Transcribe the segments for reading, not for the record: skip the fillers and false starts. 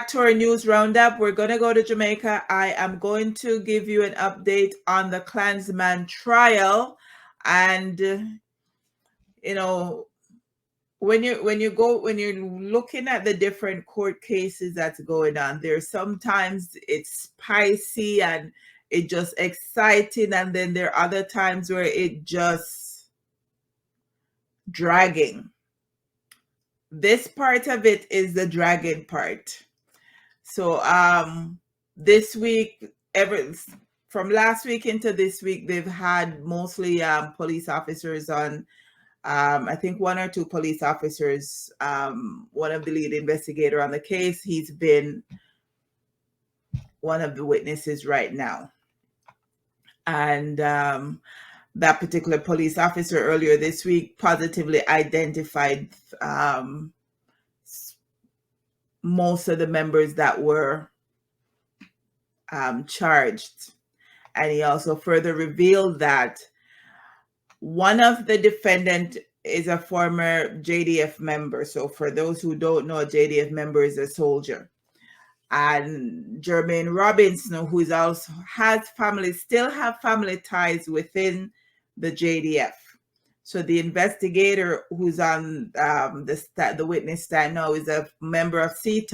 back to our news roundup. We're going to go to Jamaica. I am going to give you an update on the Klansman trial. And, you know, when you're looking at the different court cases that's going on, there's sometimes it's spicy and it just exciting, and then there are other times where it just dragging. This part of it is the dragging part. So this week, from last week into this week, they've had mostly police officers on. I think one or two police officers, one of the lead investigator on the case, he's been one of the witnesses right now. And that particular police officer earlier this week positively identified most of the members that were charged. And he also further revealed that one of the defendant is a former JDF member. So for those who don't know, a JDF member is a soldier. And Jermaine Robinson, who is also still have family ties within the JDF. So the investigator who's on the witness stand now is a member of CHIT.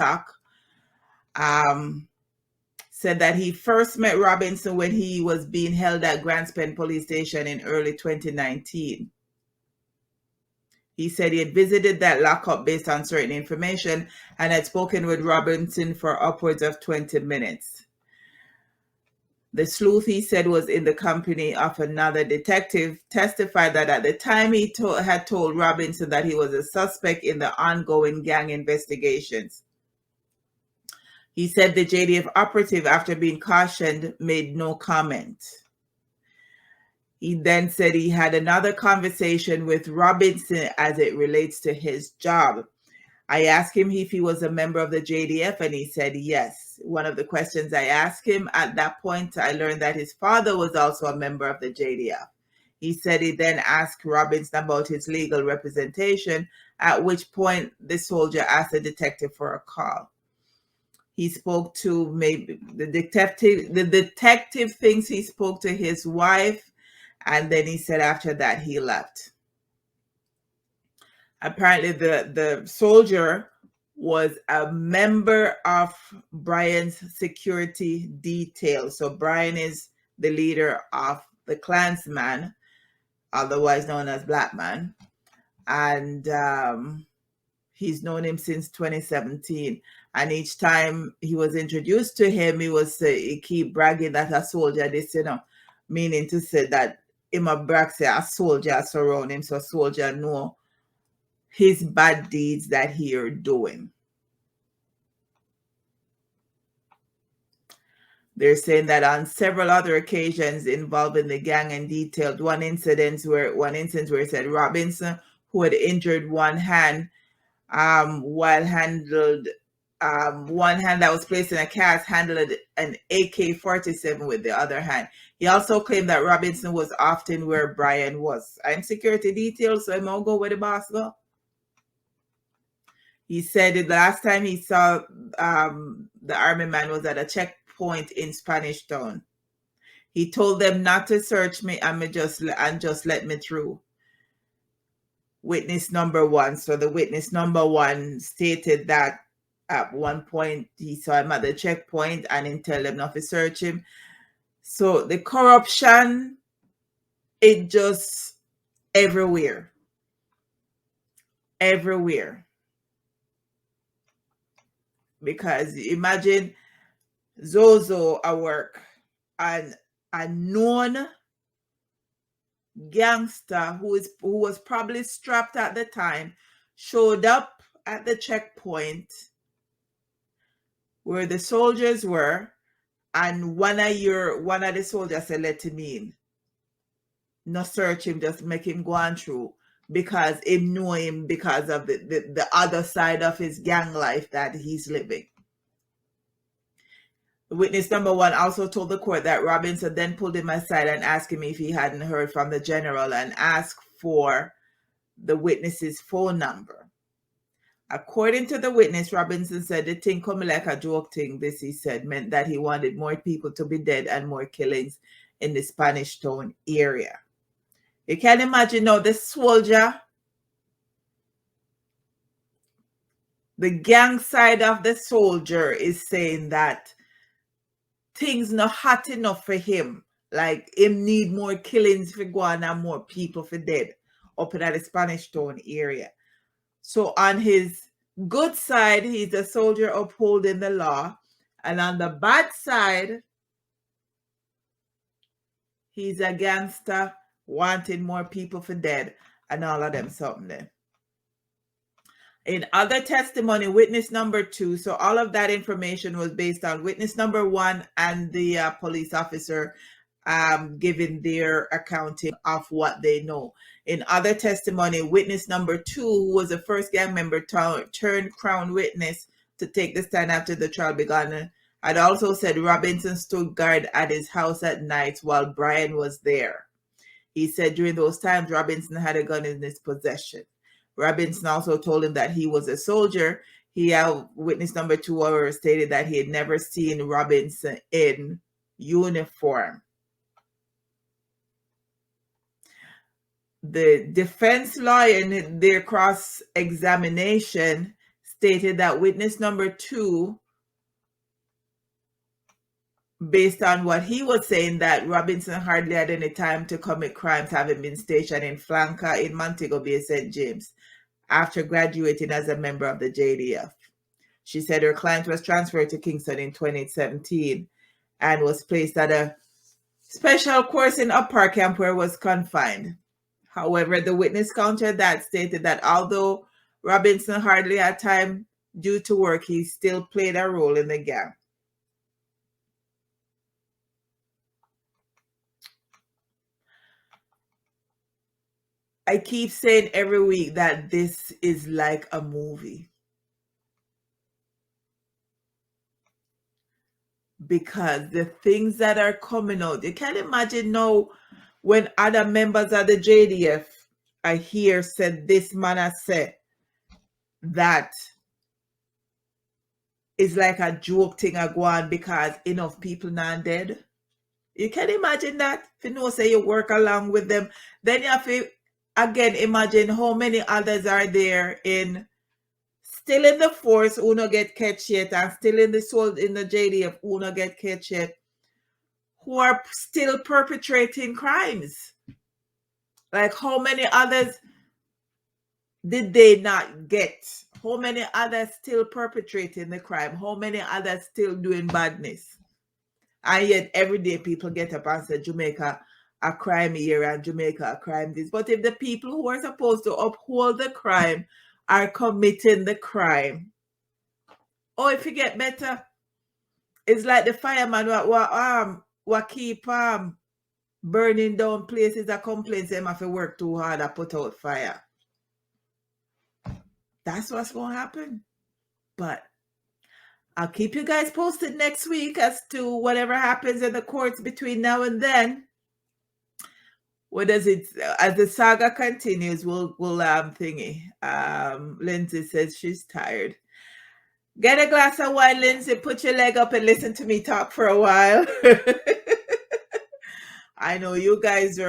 Said that he first met Robinson when he was being held at Klansman police station in early 2019. He said he had visited that lockup based on certain information and had spoken with Robinson for upwards of 20 minutes. The sleuth, he said, was in the company of another detective, testified that at the time he had told Robinson that he was a suspect in the ongoing gang investigations. He said the JDF operative, after being cautioned, made no comment. He then said he had another conversation with Robinson as it relates to his job. I asked him if he was a member of the JDF, and he said yes. One of the questions I asked him at that point, I learned that his father was also a member of the JDF. He said he then asked Robinson about his legal representation, at which point the soldier asked the detective for a call. He spoke to maybe the detective thinks he spoke to his wife, and then he said after that he left. Apparently the soldier was a member of Brian's security detail. So Brian is the leader of the Klansman, otherwise known as Black Man. And he's known him since 2017. And each time he was introduced to him, he keep bragging that a soldier this, meaning to say that him a brag say a soldier surround him, so a soldier know his bad deeds that he are doing. They're saying that on several other occasions involving the gang and detailed one instance where it said Robinson, who had injured one hand while handled one hand that was placed in a cast, handled an AK-47 with the other hand. He also claimed that Robinson was often where Brian was. I'm security details, so I'm going to go where the boss go. He said the last time he saw the army man was at a checkpoint in Spanish Town. He told them not to search me and just let me through. Witness number one. So the witness number one stated that at one point he saw him at the checkpoint and didn't tell them not to search him. So the corruption, it just everywhere. Everywhere. Because imagine Zozo at work and a known gangster who was probably strapped at the time showed up at the checkpoint where the soldiers were, and one of the soldiers said, let him in. No search him, just make him go on through, because him know him because of the other side of his gang life that he's living. Witness number one also told the court that Robinson then pulled him aside and asked him if he hadn't heard from the general and asked for the witness's phone number. According to the witness, Robinson said the thing coming like a joke thing, this he said, meant that he wanted more people to be dead and more killings in the Spanish Town area. You can imagine now the soldier, the gang side of the soldier is saying that things not hot enough for him. Like him need more killings for go on and more people for dead up in the Spanish Town area. So on his good side, he's a soldier upholding the law. And on the bad side, he's a gangster wanting more people for dead and all of them something there. In other testimony, witness number 2, so all of that information was based on witness number 1 and the police officer giving their accounting of what they know. In other testimony, witness number 2, who was the first gang member turned crown witness to take the stand after the trial began, had also said Robinson stood guard at his house at night while Brian was there. He said during those times, Robinson had a gun in his possession. Robinson also told him that he was a soldier. Witness number 2, however, stated that he had never seen Robinson in uniform. The defense lawyer in their cross-examination stated that witness number 2, based on what he was saying, that Robinson hardly had any time to commit crimes, having been stationed in Flanca in Montego Bay, St. James, after graduating as a member of the JDF. She said her client was transferred to Kingston in 2017 and was placed at a special course in Upper Camp where was confined. However, the witness countered that, stated that although Robinson hardly had time due to work, he still played a role in the gang. I keep saying every week that this is like a movie. Because the things that are coming out, you can imagine now when other members of the JDF I hear said this man has said that is like a joke thing a go on because enough people not dead. You can imagine that. If you know, say you work along with them, then you have to again imagine how many others are there still in the force who no get catch yet, and still in the JDF who no get catch yet, who are still perpetrating crimes. Like how many others did they not get? How many others still perpetrating the crime? How many others still doing badness? And yet every day people get up and say Jamaica a crime area and Jamaica a crime this. But if the people who are supposed to uphold the crime are committing the crime, if you get better, it's like the fireman what keep burning down places that complain them have to work too hard to put out fire. That's what's going to happen. But I'll keep you guys posted next week as to whatever happens in the courts between now and then. As the saga continues, we'll thingy. Lindsay says she's tired. Get a glass of wine, Lindsay. Put your leg up and listen to me talk for a while. I know you guys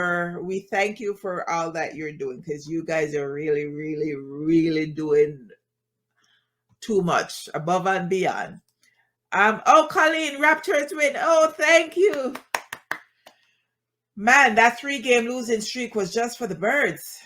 we thank you for all that you're doing, because you guys are really, really, really doing too much, above and beyond. Colleen, Raptors win. Oh, thank you. Man, that 3-game losing streak was just for the birds.